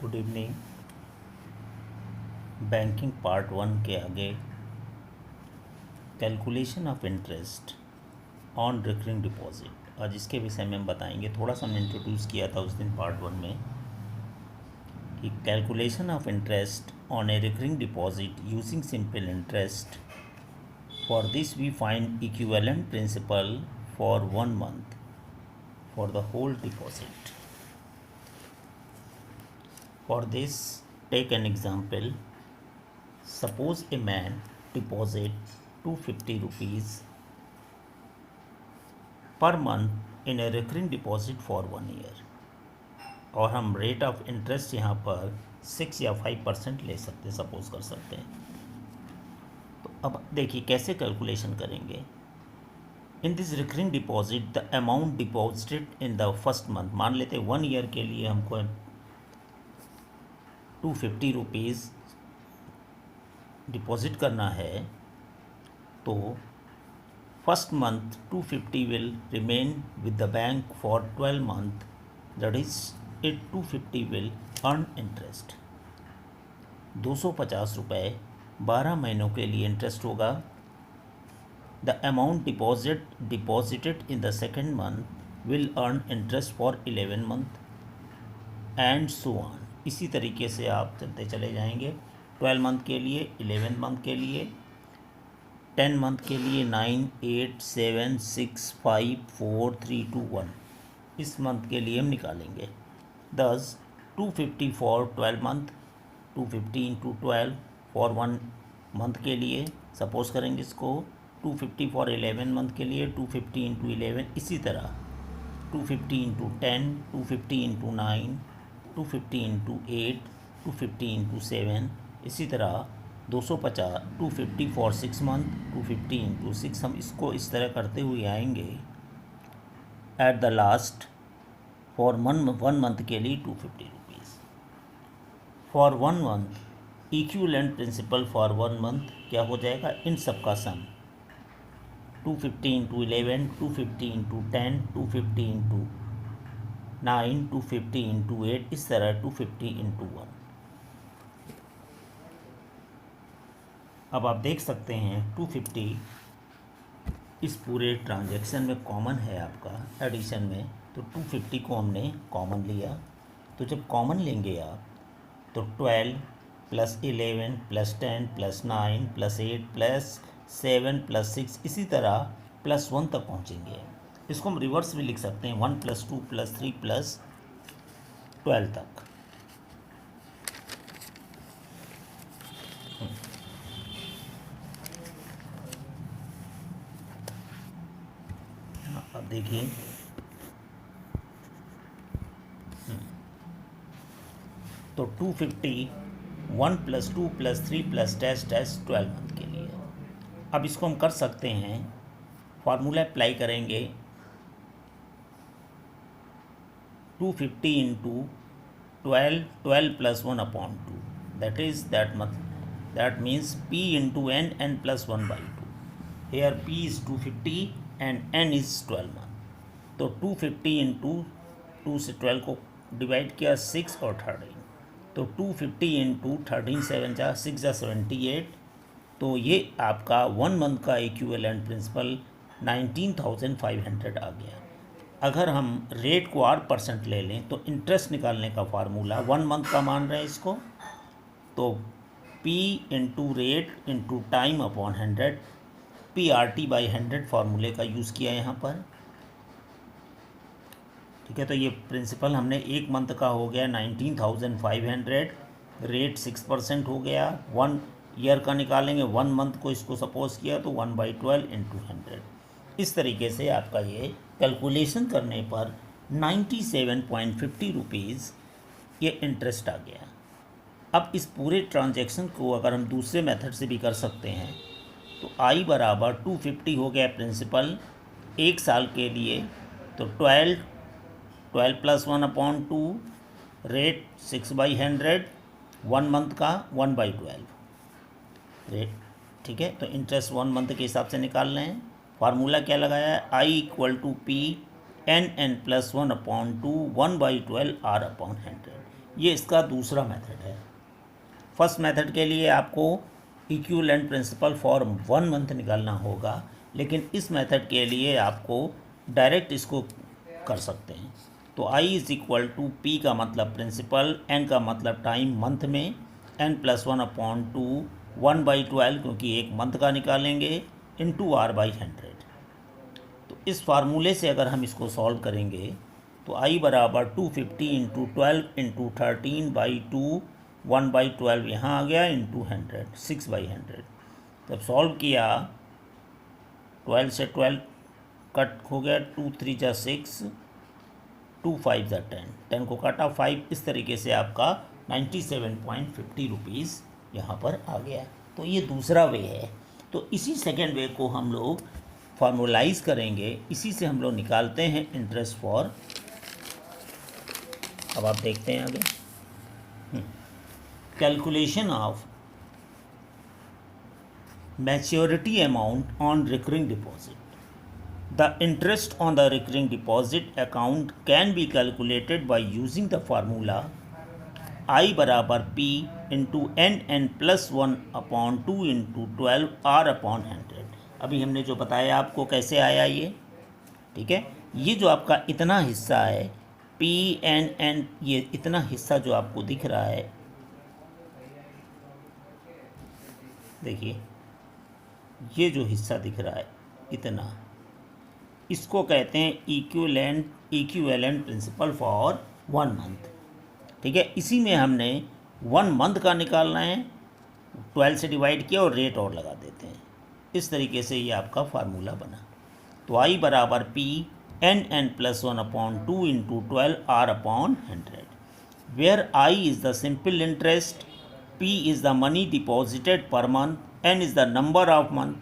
Good evening. Banking part 1 के आगे calculation of interest on recurring deposit, आज इसके विषय में हम बताएंगे। थोड़ा सा हमने इंट्रोड्यूस किया था उस दिन पार्ट 1 में कि calculation of interest on a recurring deposit using simple interest. For this we find equivalent principal for 1 month for the whole deposit. For this, take an example. Suppose a man deposit 250 rupees per month in a recurring deposit for 1 year, और हम rate of interest यहाँ पर 6 या 5% ले सकते, suppose कर सकते हैं। तो अब देखिए कैसे कैलकुलेशन करेंगे। In this recurring deposit the amount deposited in the first month, मान लेते 1 ईयर के लिए हमको 250 रुपीज़ डिपॉजिट करना है, तो first month 250 will remain with the bank for 12 month, that is it 250 will earn interest. 250 रुपये 12 महीनों के लिए इंटरेस्ट होगा। The amount deposited in the second month will earn interest for 11 month and so on. इसी तरीके से आप चलते चले जाएंगे। 12 मंथ के लिए, 11 मंथ के लिए, 10 मंथ के लिए 9, 8, 7, 6, 5, 4, 3, 2, 1 इस मंथ के लिए हम निकालेंगे। 10 250 for 12 month, 250 into 12 for 1 month के लिए, सपोज करेंगे इसको। 250 फॉर 11 मंथ के लिए, 250 इंटू 11, इसी तरह 250 इंटू 10, 250 इंटू 9, 250 इंटू 8, 250 इंटू 7, इसी तरह 250, 250 फॉर 6 मंथ, 250 इंटू 6, हम इसको इस तरह करते हुए आएंगे। At the last for 1 month के लिए 250 rupees for 1 month. Equivalent principal for 1 month क्या हो जाएगा, इन सब का sum 250 into 11, 250 into 10, 250 into 9, 250 into 8, इस तरह 250 इंटू 1। अब आप देख सकते हैं 250 इस पूरे ट्रांजैक्शन में कॉमन है आपका एडिशन में, तो 250 को हमने कॉमन लिया। तो जब कॉमन लेंगे आप तो 12 plus 11 plus 10 plus 9 plus 8 plus 7 plus 6, इसी तरह प्लस 1 तक पहुँचेंगे। इसको हम रिवर्स भी लिख सकते हैं, 1 प्लस 2 प्लस 3 प्लस 12 तक। अब देखिए तो 250 1 plus 2 plus 3 plus dash dash 12 month के लिए। अब इसको हम कर सकते हैं, फार्मूला अप्लाई करेंगे। 250 into 12, 12 plus 1 upon 2, that means p into n, n plus 1 by 2. Here p is 250 and n is 12 month. तो 250 इंटू 2 से 12 को डिवाइड किया 6 और 13, तो 250 इंटू 13 7 जा 6 जा 78, तो ये आपका 1 मंथ का इक्विवेलेंट प्रिंसिपल 19,500 आ गया। अगर हम रेट को 8% ले लें तो इंटरेस्ट निकालने का फार्मूला 1 मंथ का मान रहे हैं इसको, तो P into rate into time upon 100, PRT by 100 फार्मूले का यूज़ किया यहाँ पर। ठीक है, तो ये प्रिंसिपल हमने 1 मंथ का हो गया 19,500, रेट 6% हो गया। 1 ईयर का निकालेंगे, 1 मंथ को इसको सपोज किया तो 1/12 इंटू 100। इस तरीके से आपका ये कैलकुलेशन करने पर 97.50 रुपीज़ ये इंटरेस्ट आ गया। अब इस पूरे ट्रांजैक्शन को अगर हम दूसरे मेथड से भी कर सकते हैं, तो I बराबर 250 हो गया प्रिंसिपल 1 साल के लिए, तो 12 प्लस 1 अपॉन 2, रेट 6/100, 1 मंथ का 1/12 रेट। ठीक है, तो इंटरेस्ट 1 मंथ के हिसाब से निकाल रहे हैं। फार्मूला क्या लगाया है, I = P n n+1/2 1/12 R/100। ये इसका दूसरा मेथड है। फर्स्ट मेथड के लिए आपको इक्विवेलेंट प्रिंसिपल फॉर 1 मंथ निकालना होगा, लेकिन इस मेथड के लिए आपको डायरेक्ट इसको कर सकते हैं। तो I is equal to P का मतलब प्रिंसिपल, N का मतलब टाइम मंथ में, N+1/2 1/12 क्योंकि एक मंथ का निकालेंगे इंटू R/100। तो इस फार्मूले से अगर हम इसको सॉल्व करेंगे तो I बराबर 250 इंटू 12 इंटू 13/2 1/12 यहाँ आ गया इंटू 100 6/100। जब सॉल्व किया 12 से 12 कट हो गया, 2 3 जा 6, 2 5 जा 10, 10 को काटा 5, इस तरीके से आपका 97.50 रुपीज़ यहाँ पर आ गया। तो ये दूसरा वे है। तो इसी सेकेंड वे को हम लोग फॉर्मुलाइज करेंगे, इसी से हम लोग निकालते हैं इंटरेस्ट फॉर। अब आप देखते हैं आगे, calculation of maturity amount on recurring deposit. The interest on the recurring deposit account can be calculated by using the formula I बराबर P into N+1/2 into 12 R/100। अभी हमने जो बताया आपको कैसे आया ये, ठीक है। ये जो आपका इतना हिस्सा है PNN, ये इतना हिस्सा जो आपको दिख रहा है, देखिए ये जो हिस्सा दिख रहा है इतना, इसको कहते हैं इक्विवेलेंट प्रिंसिपल फॉर 1 मंथ, ठीक है। इसी में हमने 1 मंथ का निकालना है, 12 से डिवाइड किया और रेट और लगा देते हैं। इस तरीके से ये आपका फार्मूला बना। तो I बराबर P N+1/2 into 12 R/100, where I is the simple interest, P is the money deposited per month, N is the number of month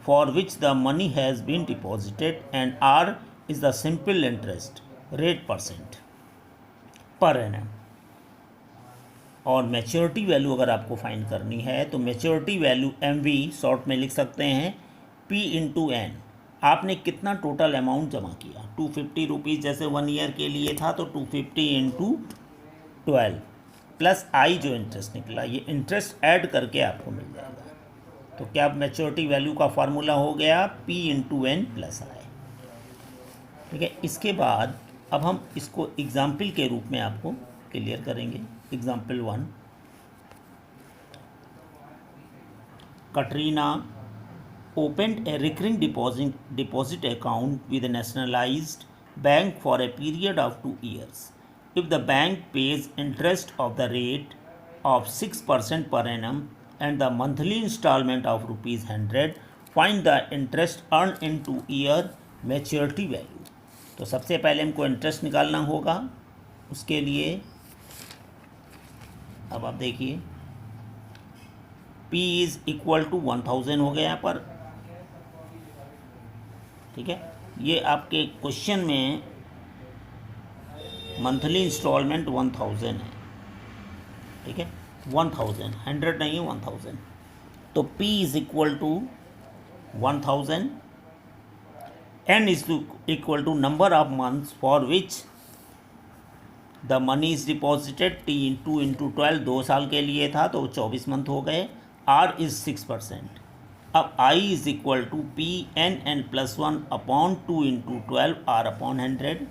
for which the money has been deposited, and R is the simple interest rate % per annum। और maturity value अगर आपको find करनी है तो maturity value MV short में लिख सकते हैं P इंटू N। आपने कितना टोटल अमाउंट जमा किया, 250 रुपीज़ जैसे 1 ईयर के लिए था, तो 250 इंटू 12 प्लस I जो इंटरेस्ट निकला, ये इंटरेस्ट ऐड करके आपको मिल जाएगा। तो क्या मैच्योरिटी वैल्यू का फार्मूला हो गया P into N plus I, ठीक है। इसके बाद अब हम इसको एग्जाम्पल के रूप में आपको क्लियर करेंगे। Example 1, Katrina opened a recurring deposit account with a nationalized bank for a period of 2 years. If the bank pays interest of the rate of 6% per annum and the monthly installment of ₹100, find the interest earned in 2 year maturity value। तो सबसे पहले हमको interest निकालना होगा। उसके लिए अब आप देखिए P इज़ इक्वल टू 1000 हो गया यहाँ पर, ठीक है। ये आपके क्वेश्चन में मंथली इंस्टॉलमेंट 1000 है, ठीक है। 1000, 100 नहीं है, 1000। तो P is equal to 1000, N is equal to number of months for which the money is deposited, T into 12 2 साल के लिए था तो 24 मंथ हो गए। R is 6%। अब I is equal to P N+1/2 into 12 R/100।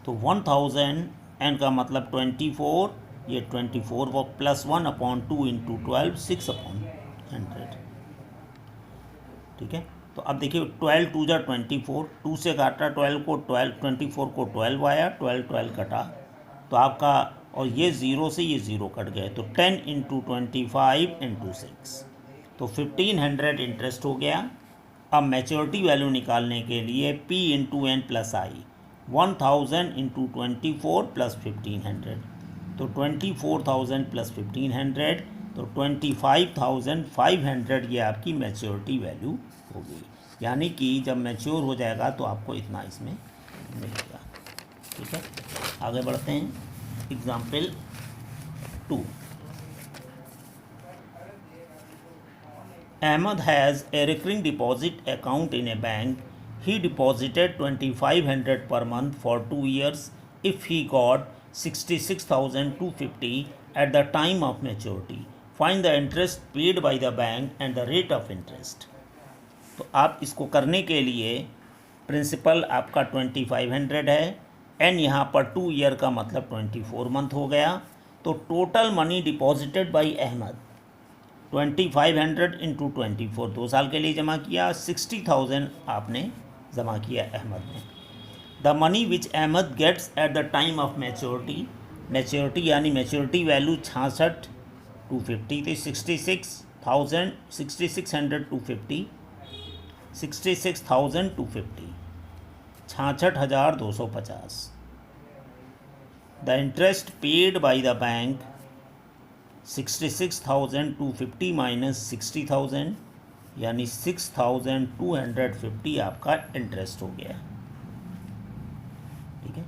तो 1000 N का मतलब 24, ये 24 प्लस 1/2 इंटू 12 6/100, ठीक है। तो अब देखिए 12 2 जा 24, 2 से काटा 12 को 12, 24 को 12 आया, 12 कटा तो आपका, और ये 0 से ये 0 कट गए, तो 10 इंटू 25 इंटू 6, तो 1500 इंटरेस्ट हो गया। अब मैच्योरिटी वैल्यू निकालने के लिए P into N plus I, 1000 into 24 plus 1500, तो 24,000 प्लस 1500, तो 25,500 ये आपकी मैच्योरिटी वैल्यू होगी। यानी कि जब मैच्योर हो जाएगा तो आपको इतना इसमें मिलेगा, ठीक है। आगे बढ़ते हैं। Example 2, Ahmed has a recurring deposit account in a bank. He deposited 2500 per month for 2 years. If he got 66,250 at the time of maturity. Find the interest paid by the bank and the rate of interest. तो आप इसको करने के लिए principal आपका 2500 है, N यहाँ पर 2 ईयर का मतलब 24 मंथ हो गया। तो total money deposited by Ahmed 2500 into 24 2 साल के लिए जमा किया, 60,000 आपने जमा किया अहमद ने। The money which Ahmed gets at the time of maturity, maturity यानी मैच्योरिटी वैल्यू 66,250 थी, 66,000 6600 250 66,250 66,250। The interest paid by the bank 66,250 minus 60,000 यानी 6,250 आपका इंटरेस्ट हो गया। ठीक है।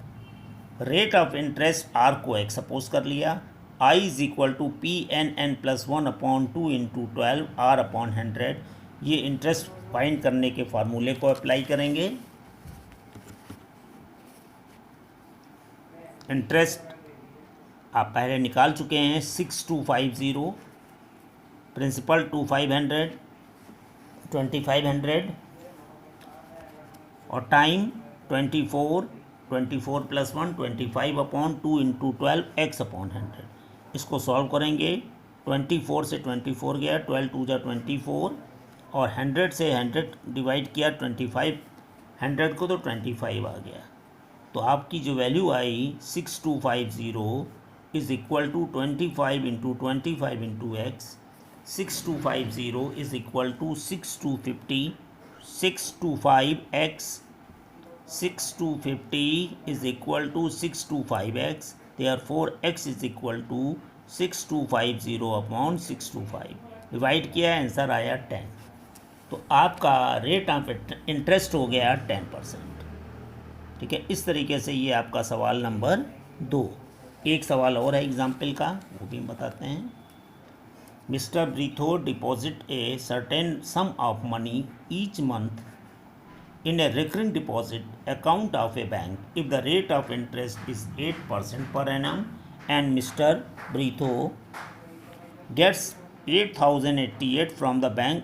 रेट ऑफ इंटरेस्ट आर को एक सपोज कर लिया, I is equal to P N N plus 1/2 into 12 R upon 100। ये इंटरेस्ट फाइंड करने के फार्मूले को अप्लाई करेंगे। इंटरेस्ट आप पहले निकाल चुके हैं 6250, प्रिंसिपल 2500 और time 24 plus 1 25/2 into 12 x upon 100। इसको सॉल्व करेंगे, 24 से 24 गया, 12 2 जा 24 और 100 से 100 डिवाइड किया 25 100 को तो 25 आ गया। तो आपकी जो वैल्यू आई 6250 is equal to 25 into 25 into X. 6250 is equal to 6250 625x 6250 is equal to 625x। Therefore x is equal to 6250 upon 625 divide किया, आंसर आया 10। तो आपका रेट ऑफ इंटरेस्ट हो गया 10%। ठीक है। इस तरीके से ये आपका सवाल नंबर 2। एक सवाल और है एग्जाम्पल का, वो भी बताते हैं। मिस्टर ब्रीथो deposit a certain sum of money each month in a recurring deposit account of a bank if the rate of interest is 8% per annum and Mr. Brito gets 8,088 from the bank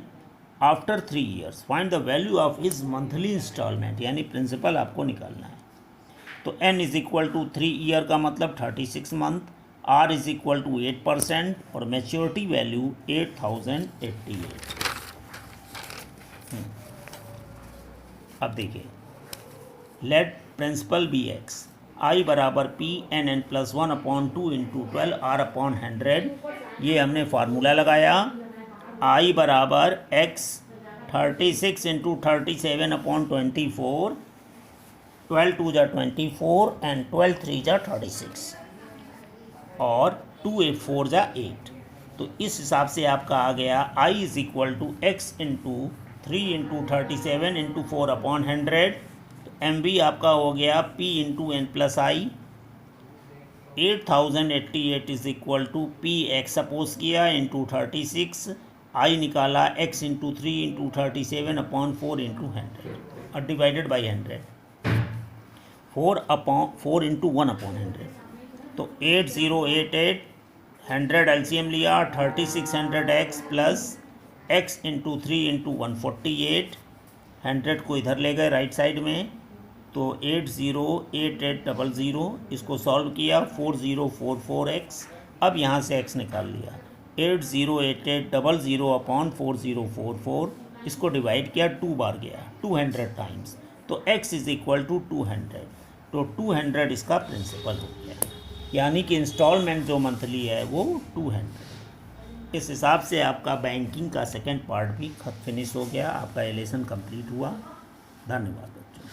after 3 years. Find the value of his monthly installment, यानी principal आपको निकालना है। तो n is equal to 3 year का मतलब 36 month, r is equal to 8% और maturity value 8,088। अब देखिए, let principal be X, I बराबर P N N plus 1/2 into 12 R upon 100। ये हमने फार्मूला लगाया, आई बराबर एक्स 36 इंटू 37/24, 12 2 जा 24 एंड 12 3 जा 36 और 2 4 जा 8। तो इस हिसाब से आपका आ गया I is equal to X into 3 into 37 into 4/100। तो एम बी आपका हो गया P into N plus I. 8,088 is equal to P X suppose किया इंटू 36, आई निकाला एक्स इंटू 3 इंटू 37/4 इंटू 100 और डिवाइडेड बाई 100, 4 इंटू 1/100। तो 8088 100 एलसीएम लिया, 3600x plus x into 3 into 148, 100 को इधर ले गए राइट साइड में, तो 808800 इसको सॉल्व किया 4044x। अब यहाँ से x निकाल लिया, 808800/4044, इसको डिवाइड किया 2 बार गया 200 टाइम्स, तो x इज इक्वल टू 200। तो 200 इसका प्रिंसिपल हो गया, यानी कि इंस्टॉलमेंट जो मंथली है वो 200। इस हिसाब से आपका बैंकिंग का सेकंड पार्ट भी फिनिश हो गया, आपका एलेसन कंप्लीट हुआ। धन्यवाद बच्चों।